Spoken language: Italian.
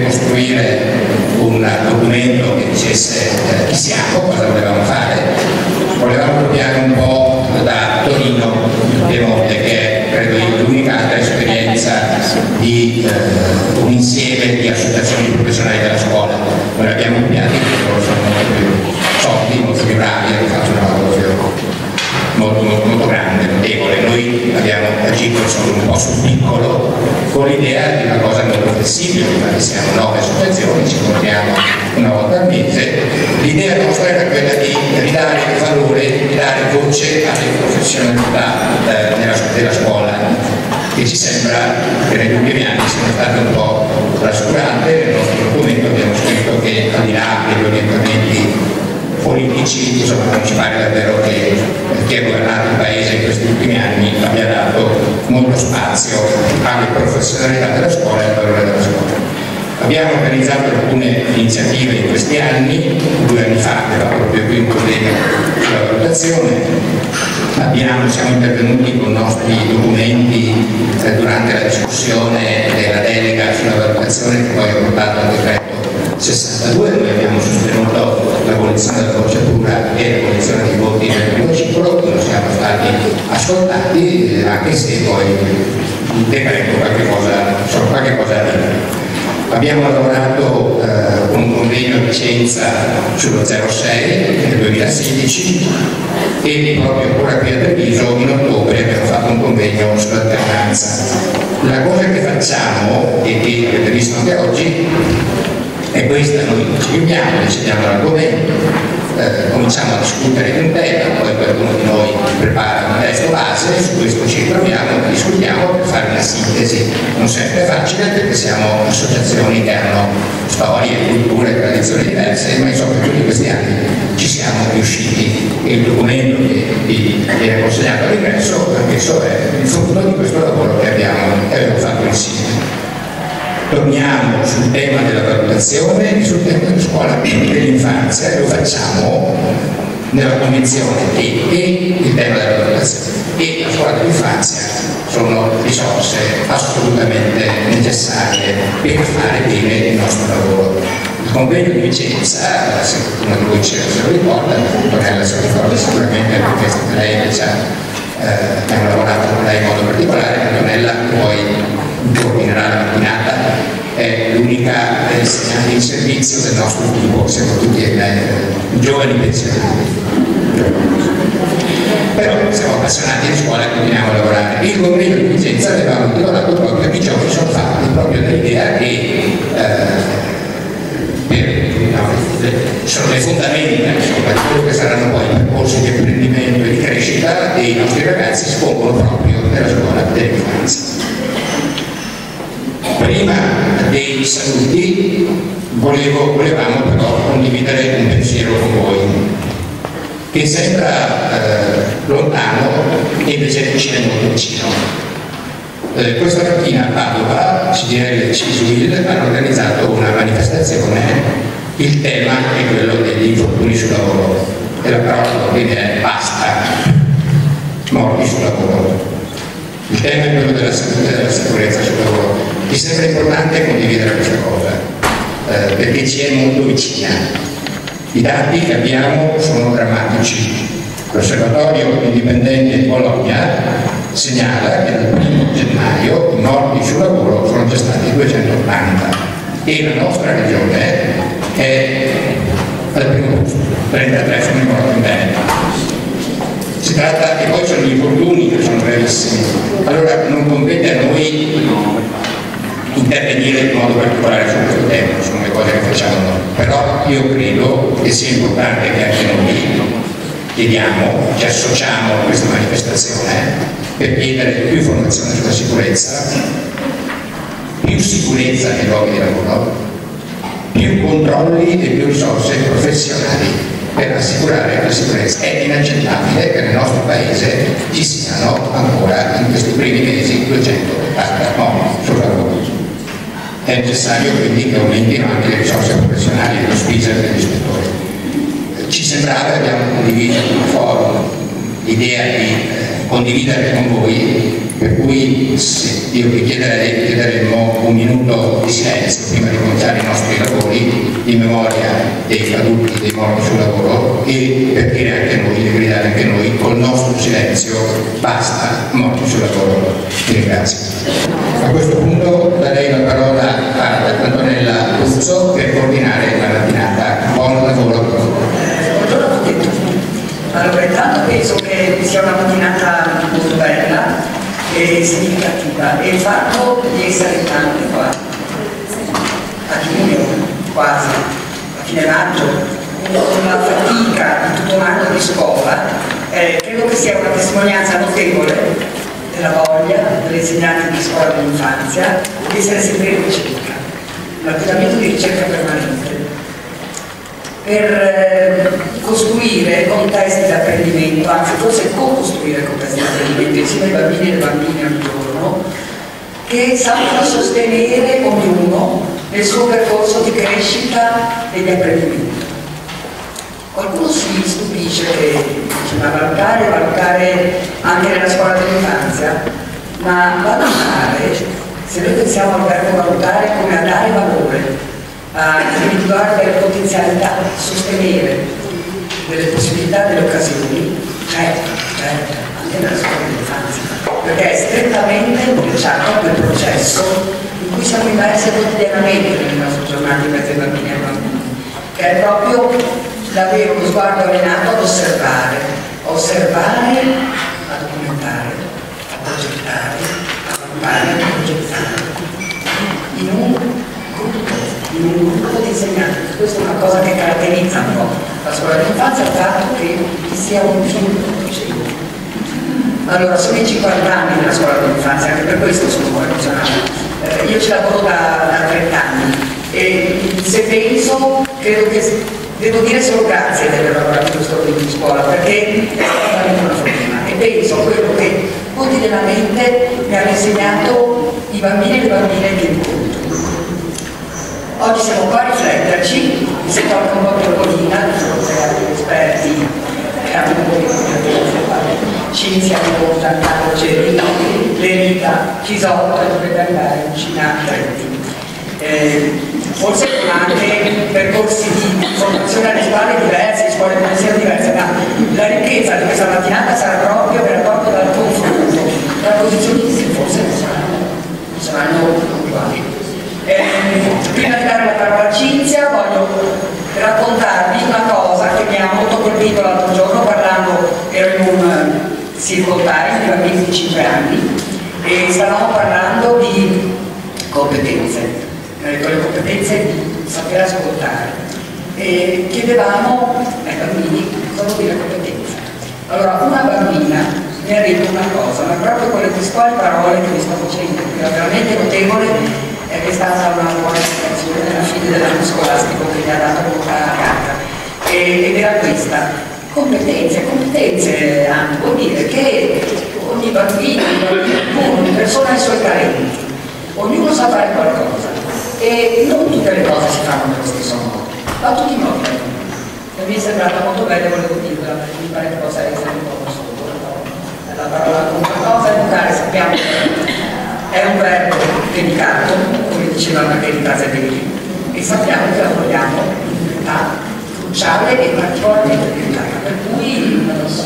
costruire un documento che dicesse chi siamo, cosa volevamo fare. Volevamo copiare un po' da Torino, Piemonte, che è, credo io, l'unica altra esperienza di un insieme di associazioni professionali della scuola. Noi l'abbiamo copiati perché loro sono molto più solidi, molto più bravi, hanno fatto un lavoro molto grande, notevole. Noi abbiamo agito solo un po' sul piccolo, con l'idea di una cosa molto flessibile, infatti siamo 9 associazioni, ci incontriamo una volta al mese. L'idea nostra era quella di ridare valore, di dare voce alle professionalità della scuola, che ci sembra che negli ultimi anni siano state un po' trascurate. Nel nostro documento abbiamo scritto che al di là degli orientamenti politici, insomma, non ci pare davvero che chi ha governato il paese in questi ultimi anni abbia dato molto spazio alle professionalità della scuola e al valore della scuola. Abbiamo organizzato alcune iniziative in questi anni, 2 anni fa era proprio qui un convegno sulla valutazione, siamo intervenuti con i nostri documenti durante la discussione della delega sulla valutazione che poi ha portato al decreto 62, noi abbiamo sostenuto l'abolizione della bocciatura e l'abolizione dei voti nel primo ciclo, non siamo stati ascoltati, anche se poi il decreto solo qualche cosa da dire. Abbiamo lavorato con un convegno a Vicenza sullo 06 nel 2016 e proprio ancora qui a Treviso in ottobre abbiamo fatto un convegno sull'alternanza. La cosa che facciamo e che avete visto anche oggi è questa: noi ci riuniamo, decidiamo l'argomento, cominciamo a discutere di un tema, poi qualcuno di noi prepara un testo base, su questo ci troviamo, discutiamo per fare una sintesi. Non sempre è facile perché siamo associazioni che hanno storie, culture, tradizioni diverse, ma insomma in tutti questi anni ci siamo riusciti e il documento che vi viene consegnato all'ingresso anch'esso è il frutto di questo lavoro che abbiamo fatto insieme. Torniamo sul tema della valutazione e sul tema della scuola dell'infanzia e lo facciamo nella convinzione che il tema della valutazione e la scuola dell'infanzia sono risorse assolutamente necessarie per fare bene il nostro lavoro. Il convegno di Vicenza, se qualcuno di voi ce lo ricorda, Antonella se lo ricorda sicuramente perché è stata lei che abbiamo lavorato con lei in modo particolare. Antonella poi coordinerà la mattinata, è l'unica insegnante in servizio del nostro gruppo, siamo tutti giovani pensionati. Però siamo appassionati di scuola e continuiamo a lavorare. Il convegno di Vicenza avevamo lavorato proprio di giochi sono fatti, proprio dell'idea che sono le fondamenta di quello che saranno poi i percorsi di apprendimento e di crescita dei nostri ragazzi si pongono proprio nella scuola dell'infanzia. Prima dei saluti volevamo però condividere un pensiero con voi che sembra lontano e invece ci è molto vicino. Questa mattina a Padova CGIL e CISUIL hanno organizzato una manifestazione. Il tema è quello degli infortuni sul lavoro e la parola quindi è basta morti sul lavoro. Il tema è quello della salute e della sicurezza sul lavoro. Mi sembra importante condividere questa cosa perché ci è molto vicina. I dati che abbiamo sono drammatici. L'Osservatorio Indipendente di Bologna segnala che dal 1° gennaio i morti sul lavoro sono già stati 280 e la nostra regione è al primo posto, 33 sono i morti in Veneto. Si tratta, e poi sono gli infortuni che sono gravissimi. Allora non compete a noi intervenire in modo particolare su questo tema, sono le cose che facciamo noi. Però io credo che sia importante che anche noi chiediamo, ci associamo a questa manifestazione per chiedere più informazione sulla sicurezza, più sicurezza nei luoghi di lavoro, più controlli e più risorse professionali per assicurare la sicurezza. È inaccettabile che nel nostro paese ci siano ancora in questi primi mesi 280 morti sul lavoro. È necessario quindi che aumentino anche le risorse professionali dello SPISA e degli ispettori. Ci sembrava, abbiamo condiviso in un forum l'idea di condividere con voi, per cui io vi chiederemmo un minuto di silenzio prima di cominciare i nostri lavori in memoria dei caduti, dei morti sul lavoro, e per dire anche noi, e gridare anche noi col nostro silenzio: basta morti sul lavoro. Vi ringrazio. A questo punto darei la parola ad Antonella Russo per coordinare la mattinata. Buon lavoro. Buongiorno a tutti. Allora, intanto penso che sia una mattinata molto bella e significativa, e il fatto di essere tanti qua a giugno, quasi a fine maggio, con la fatica di tutto un anno di scuola, credo che sia una testimonianza notevole della voglia degli insegnanti di scuola dell'infanzia di essere sempre in ricerca, l'atteggiamento di ricerca permanente, per costruire contesti di apprendimento, anzi forse co-costruire contesti di apprendimento insieme ai bambini e alle bambine ogni giorno, che sappiano sostenere ognuno nel suo percorso di crescita e di apprendimento. Qualcuno si stupisce che ma valutare anche nella scuola dell'infanzia, ma valutare, se noi pensiamo al verbo valutare come a dare valore, a individuare delle potenzialità, sostenere delle possibilità, delle occasioni, certo, anche nella scuola dell'infanzia, perché è strettamente intrecciato a quel processo in cui siamo immersi quotidianamente nelle nostre giornate in mezzo ai bambini e ai bambini, che è proprio l'avere uno sguardo allenato ad osservare, a documentare, a progettare, a valutare, a progettare in un gruppo di insegnanti. Questa è una cosa che caratterizza un po' la scuola dell'infanzia, il fatto che sia un gruppo. Allora, sono i 50 anni della scuola dell'infanzia, anche per questo sono emozionata. Io ci lavoro da 30 anni e se penso, credo che devo dire solo grazie di aver lavorato in questo periodo di scuola, perché è veramente una fortuna, e penso a quello che quotidianamente mi hanno insegnato i bambini e le bambine che incontro. Oggi siamo qua a rifletterci, mi sento anche un po' piccolina di fronte agli esperti che hanno Cinzia, Tantano, Cerino, Lerita, Chisotto, e dovrebbe andare vicino a Trenti. Forse anche percorsi di formazione alle spalle diverse, scuole di pensiero diverse, ma la ricchezza di questa mattinata sarà proprio dal confronto tra posizioni che forse non saranno uguali. Prima di dare la parola a Cinzia voglio raccontarvi una cosa che mi ha molto colpito l'altro giorno ero in un circle time di bambini di 5 anni e stavamo parlando di competenze. Con le competenze di saper ascoltare, e chiedevamo ai bambini cosa vuol dire competenza. Allora, una bambina mi ha detto una cosa, ma proprio con le testuali parole che mi sto facendo, che era veramente notevole, che è stata una buona spiegazione alla fine dell'anno scolastico che mi ha dato molta carta, ed era questa: competenze vuol dire che ogni bambino, ogni persona ha i suoi talenti, ognuno sa fare qualcosa. E non tutte le cose si fanno nello stesso modo, ma tutti i modi. E mi è sembrata molto bella, volevo dirla, perché mi pare che possa essere un po' solo. La parola cosa educare sappiamo che è un verbo delicato, come diceva Margherita Zebelli, e sappiamo che la vogliamo cruciale e particolarmente delicata, per cui non lo so.